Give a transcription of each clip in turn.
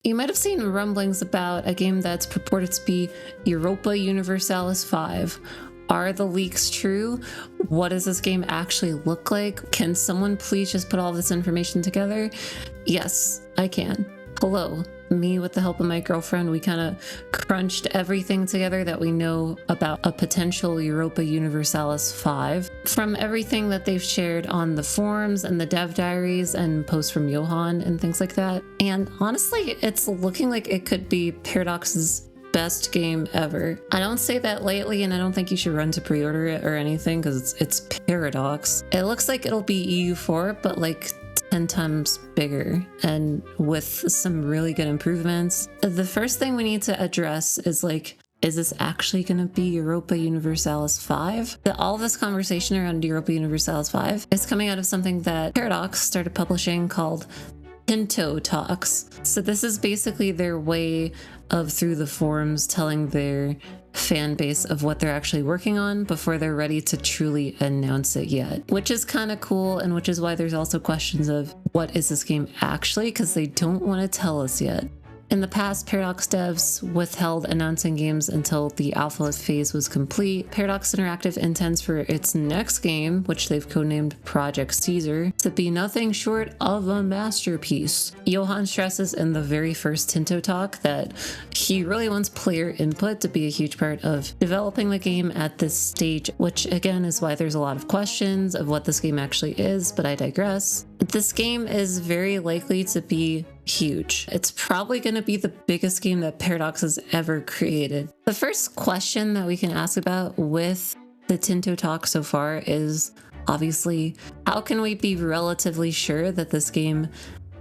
You might have seen rumblings about a game that's purported to be Europa Universalis 5. Are the leaks true? What does this game actually look like? Can someone please just put all this information together? Yes, I can. Hello, me with the help of my girlfriend, we kind of crunched everything together that we know about a potential Europa Universalis 5 from everything that they've shared on the forums and the dev diaries and posts from Johan and things like that. And honestly, it's looking like it could be Paradox's best game ever. I don't say that lightly, and I don't think you should run to pre-order it or anything because it's Paradox. It looks like it'll be EU4, but like 10 times bigger and with some really good improvements. The first thing we need to address is like, is this actually going to be Europa Universalis 5? All this conversation around Europa Universalis 5 is coming out of something that Paradox started publishing called Tinto Talks. So this is basically their way of, through the forums, telling their fan base of what they're actually working on before they're ready to truly announce it yet, which is kind of cool, and which is why there's also questions of what is this game actually, because they don't want to tell us yet. In the past, Paradox devs withheld announcing games until the alpha phase was complete. Paradox Interactive intends for its next game, which they've codenamed Project Caesar, to be nothing short of a masterpiece. Johan stresses in the very first Tinto talk that he really wants player input to be a huge part of developing the game at this stage, which again is why there's a lot of questions of what this game actually is, but I digress. This game is very likely to be huge. It's probably going to be the biggest game that Paradox has ever created. The first question that we can ask about with the Tinto talk so far is obviously, how can we be relatively sure that this game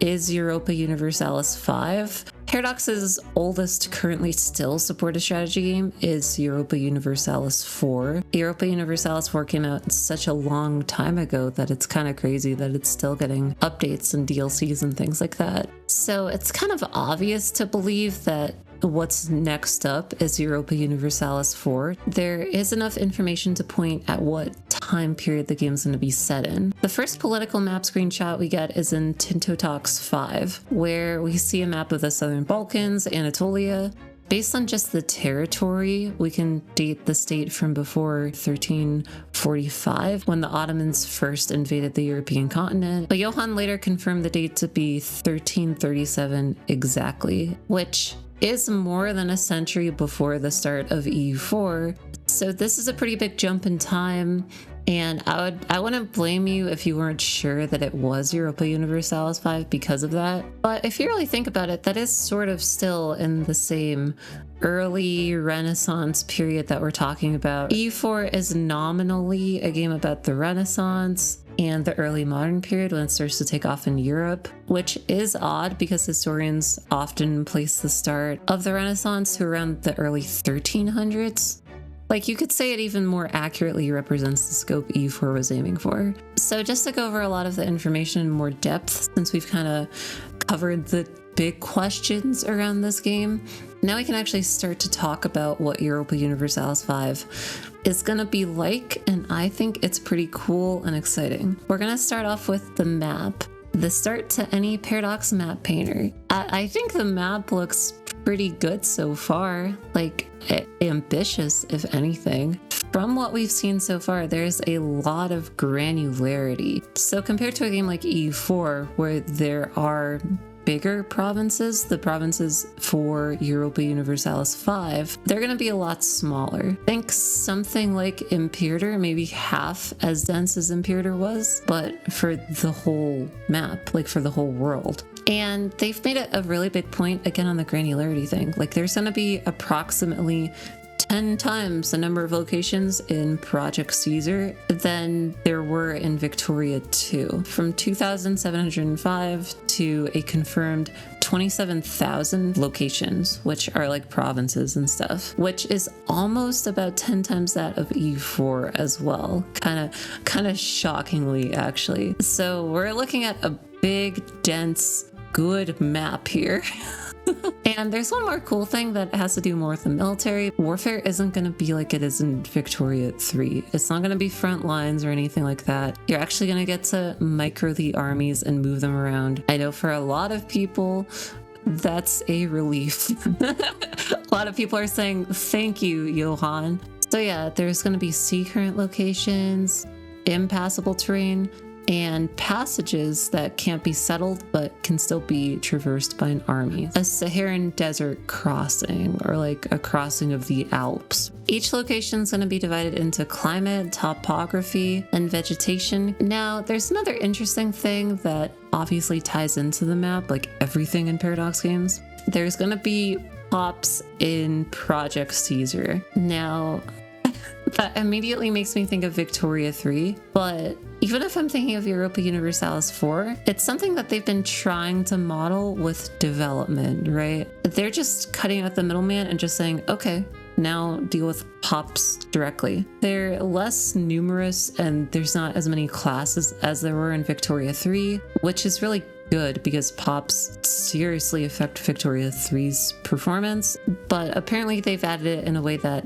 is Europa Universalis 5? Paradox's oldest currently still supported strategy game is Europa Universalis 4. Europa Universalis 4 came out such a long time ago that it's kind of crazy that it's still getting updates and DLCs and things like that. So it's kind of obvious to believe that what's next up is Europa Universalis 4. There is enough information to point at what time period the game's going to be set in. The first political map screenshot we get is in Tinto Talks 5, where we see a map of the Southern Balkans, Anatolia. Based on just the territory, we can date the state from before 1345, when the Ottomans first invaded the European continent. But Johan later confirmed the date to be 1337 exactly, which is more than a century before the start of EU4. So this is a pretty big jump in time, and I wouldn't blame you if you weren't sure that it was Europa Universalis 5 because of that. But if you really think about it, that is sort of still in the same early Renaissance period that we're talking about. EU4 is nominally a game about the Renaissance and the early modern period when it starts to take off in Europe, which is odd because historians often place the start of the Renaissance to around the early 1300s. Like, you could say it even more accurately represents the scope EU4 was aiming for. So just to go over a lot of the information in more depth, since we've kind of covered the big questions around this game, now we can actually start to talk about what Europa Universalis 5 is going to be like, and I think it's pretty cool and exciting. We're going to start off with the map. The start to any Paradox map painter. I think the map looks pretty good so far, like ambitious if anything. From what we've seen so far, there's a lot of granularity. So compared to a game like EU4, where there are bigger provinces, the provinces for Europa Universalis 5, they're going to be a lot smaller. Think something like Imperator, maybe half as dense as Imperator was, but for the whole map, like for the whole world. And they've made it a really big point, again, on the granularity thing. Like, there's going to be approximately 10 times the number of locations in Project Caesar than there were in Victoria 2. From 2,705 to a confirmed 27,000 locations, which are like provinces and stuff, which is almost about 10 times that of EU4 as well. Kind of shockingly, actually. So we're looking at a big, dense, good map here. And there's one more cool thing that has to do more with the military. Warfare isn't going to be like it is in Victoria 3. It's not going to be front lines or anything like that. You're actually going to get to micro the armies and move them around. I know for a lot of people That's a relief. A lot of people are saying, thank you, Johan. So yeah, there's going to be sea current locations, impassable terrain, and passages that can't be settled but can still be traversed by an army. A Saharan desert crossing, or like a crossing of the Alps. Each location is going to be divided into climate, topography, and vegetation. Now, there's another interesting thing that obviously ties into the map, like everything in Paradox games. There's going to be pops in Project Caesar. Now, that immediately makes me think of Victoria 3, but even if I'm thinking of Europa Universalis 4, it's something that they've been trying to model with development, right? They're just cutting out the middleman and just saying, okay, now deal with pops directly. They're less numerous and there's not as many classes as there were in Victoria 3, which is really good because pops seriously affect Victoria 3's performance, but apparently they've added it in a way that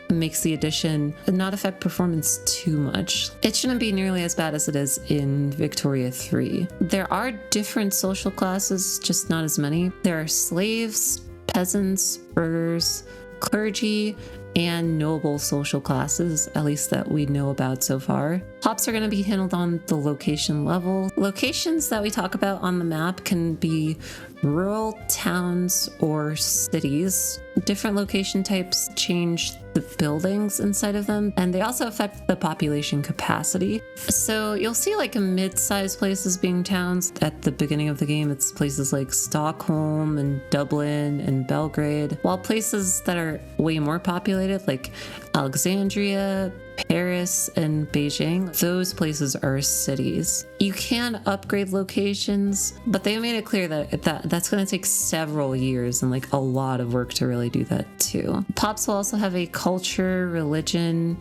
makes the addition not affect performance too much. It shouldn't be nearly as bad as it is in Victoria 3. There are different social classes, just not as many. There are slaves, peasants, burghers, clergy, and noble social classes, at least that we know about so far. Pops are going to be handled on the location level. Locations that we talk about on the map can be rural towns or cities. Different location types change the buildings inside of them, and they also affect the population capacity. So you'll see like mid-sized places being towns. At the beginning of the game, it's places like Stockholm and Dublin and Belgrade, while places that are way more populated like Alexandria, Paris, and Beijing, those places are cities. You can upgrade locations, but they made it clear that that's going to take several years and like a lot of work to really do that too. Pops will also have a culture, religion,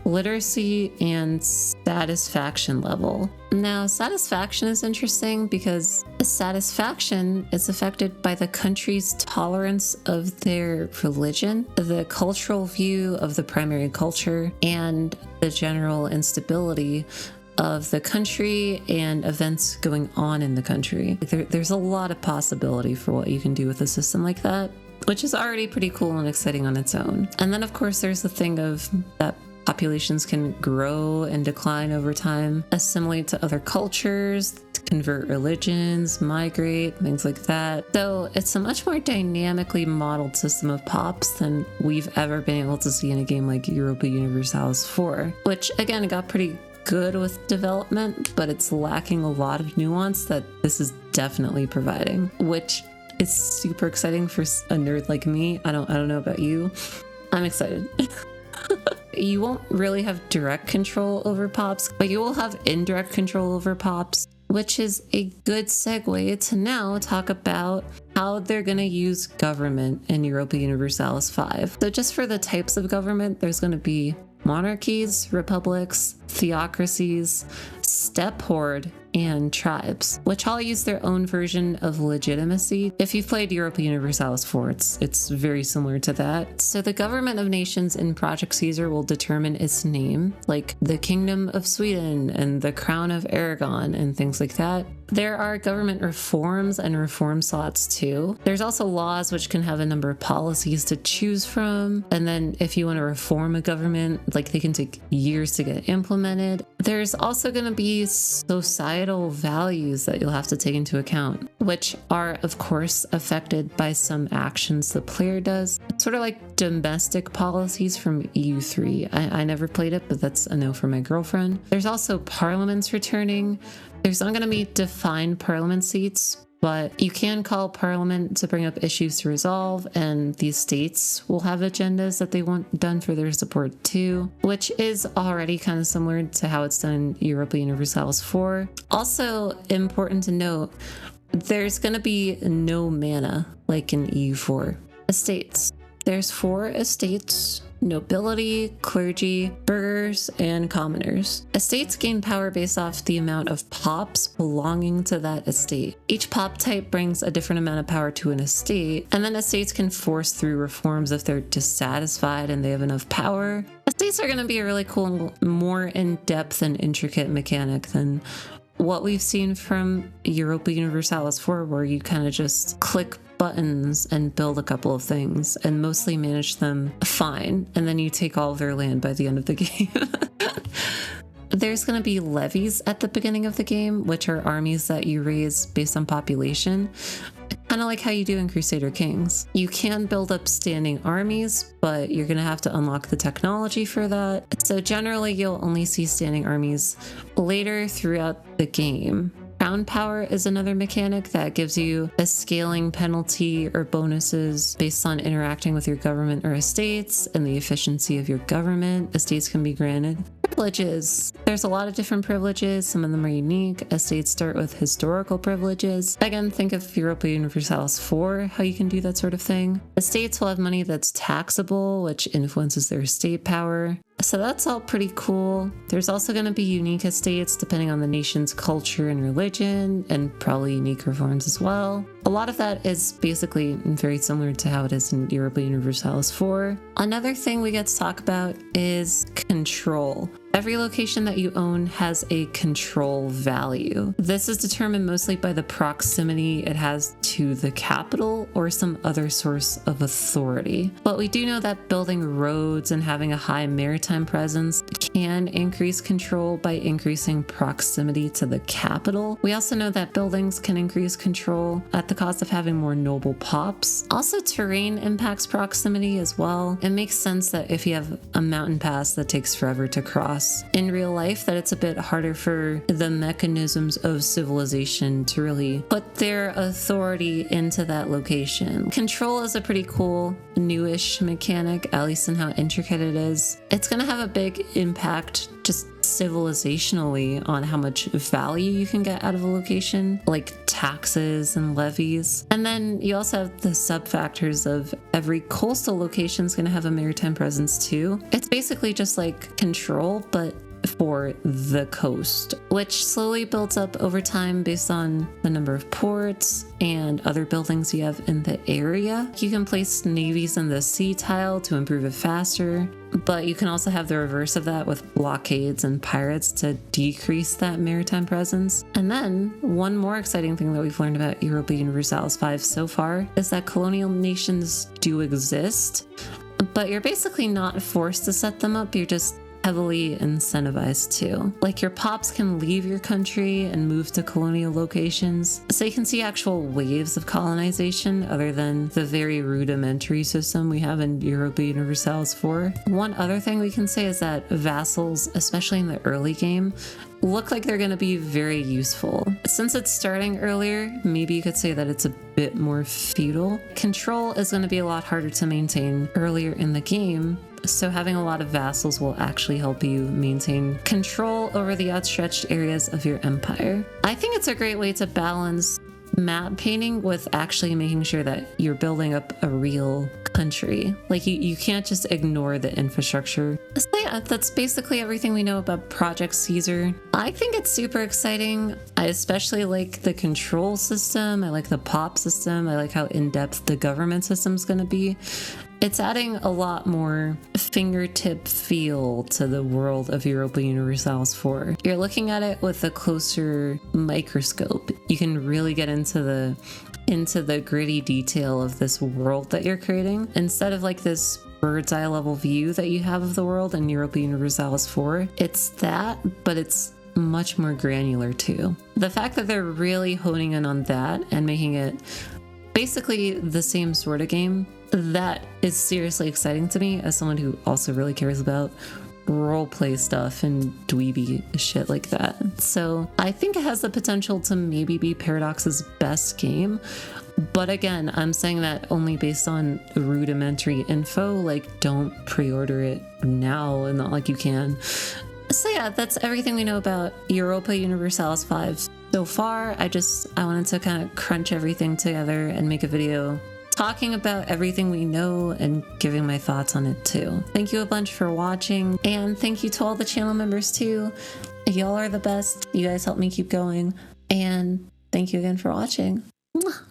literacy, and satisfaction level. Now, satisfaction is interesting because satisfaction is affected by the country's tolerance of their religion, the cultural view of the primary culture, and the general instability of the country and events going on in the country. There's a lot of possibility for what you can do with a system like that, which is already pretty cool and exciting on its own. And then, of course, there's the thing of that populations can grow and decline over time, assimilate to other cultures, convert religions, migrate, things like that. So it's a much more dynamically modeled system of pops than we've ever been able to see in a game like Europa Universalis 4, which again got pretty good with development, but it's lacking a lot of nuance that this is definitely providing, which is super exciting for a nerd like me. I don't know about you. I'm excited. You won't really have direct control over pops, but you will have indirect control over pops, which is a good segue to now talk about how they're going to use government in Europa Universalis 5. So just for the types of government, there's going to be monarchies, republics, theocracies, steppe horde, and tribes, which all use their own version of legitimacy. If you've played Europa Universalis 4, it's very similar to that. So the government of nations in Project Caesar will determine its name, like the Kingdom of Sweden and the Crown of Aragon and things like that. There are government reforms and reform slots too. There's also laws which can have a number of policies to choose from. And then if you want to reform a government, like they can take years to get implemented. There's also going to be societal values that you'll have to take into account, which are of course affected by some actions the player does. It's sort of like domestic policies from EU3. I never played it, but that's a no for my girlfriend. There's also parliaments returning. There's not going to be defined parliament seats, but you can call parliament to bring up issues to resolve, and these states will have agendas that they want done for their support too, which is already kind of similar to how it's done in Europa Universalis 4. Also important to note, there's going to be no mana like in EU4. Estates. There's 4 estates: nobility, clergy, burghers, and commoners. Estates gain power based off the amount of pops belonging to that estate. Each pop type brings a different amount of power to an estate, and then estates can force through reforms if they're dissatisfied and they have enough power. Estates are going to be a really cool, more in-depth and intricate mechanic than what we've seen from Europa Universalis 4, where you kind of just click buttons and build a couple of things and mostly manage them fine. And then you take all of their land by the end of the game. There's going to be levies at the beginning of the game, which are armies that you raise based on population. Kind of like how you do in Crusader Kings. You can build up standing armies, but you're going to have to unlock the technology for that. So generally, you'll only see standing armies later throughout the game. Crown power is another mechanic that gives you a scaling penalty or bonuses based on interacting with your government or estates and the efficiency of your government. Estates can be granted. Privileges. There's a lot of different privileges. Some of them are unique. Estates start with historical privileges. Again, think of Europa Universalis 4, how you can do that sort of thing. Estates will have money that's taxable, which influences their estate power. So that's all pretty cool. There's also going to be unique estates depending on the nation's culture and religion, and probably unique reforms as well. A lot of that is basically very similar to how it is in Europa Universalis 4. Another thing we get to talk about is control. Every location that you own has a control value. This is determined mostly by the proximity it has to the capital or some other source of authority. But we do know that building roads and having a high maritime presence can increase control by increasing proximity to the capital. We also know that buildings can increase control at the cost of having more noble pops. Also, terrain impacts proximity as well. It makes sense that if you have a mountain pass that takes forever to cross in real life, that it's a bit harder for the mechanisms of civilization to really put their authority into that location. Control is a pretty cool newish mechanic, at least in how intricate it is. It's going to have a big impact just civilizationally on how much value you can get out of a location, like taxes and levies. And then you also have the sub-factors of every coastal location is going to have a maritime presence too. It's basically just like control, but for the coast, which slowly builds up over time based on the number of ports and other buildings you have in the area. You can place navies in the sea tile to improve it faster, but you can also have the reverse of that with blockades and pirates to decrease that maritime presence. And then one more exciting thing that we've learned about Europa Universalis 5 so far is that colonial nations do exist, but you're basically not forced to set them up. You're just heavily incentivized to. Like, your pops can leave your country and move to colonial locations, so you can see actual waves of colonization other than the very rudimentary system we have in Europa Universalis 4. One other thing we can say is that vassals, especially in the early game, look like they're going to be very useful. Since it's starting earlier, maybe you could say that it's a bit more feudal. Control is going to be a lot harder to maintain earlier in the game, so having a lot of vassals will actually help you maintain control over the outstretched areas of your empire. I think it's a great way to balance map painting with actually making sure that you're building up a real country. Like, you can't just ignore the infrastructure. So yeah, that's basically everything we know about Project Caesar. I think it's super exciting. I especially like the control system. I like the pop system. I like how in-depth the government system is going to be. It's adding a lot more fingertip feel to the world of Europa Universalis 4. You're looking at it with a closer microscope. You can really get into the gritty detail of this world that you're creating, instead of like this bird's eye level view that you have of the world in Europa Universalis 4. It's that, but it's much more granular too. The fact that they're really honing in on that and making it basically the same sort of game, that is seriously exciting to me as someone who also really cares about roleplay stuff and dweeby shit like that. So I think it has the potential to maybe be Paradox's best game. But again, I'm saying that only based on rudimentary info. Like, don't pre-order it now, and not like you can. So yeah, that's everything we know about Europa Universalis 5 so far. I wanted to kind of crunch everything together and make a video talking about everything we know and giving my thoughts on it too. Thank you a bunch for watching, and thank you to all the channel members too. Y'all are the best. You guys help me keep going, and thank you again for watching. Mwah.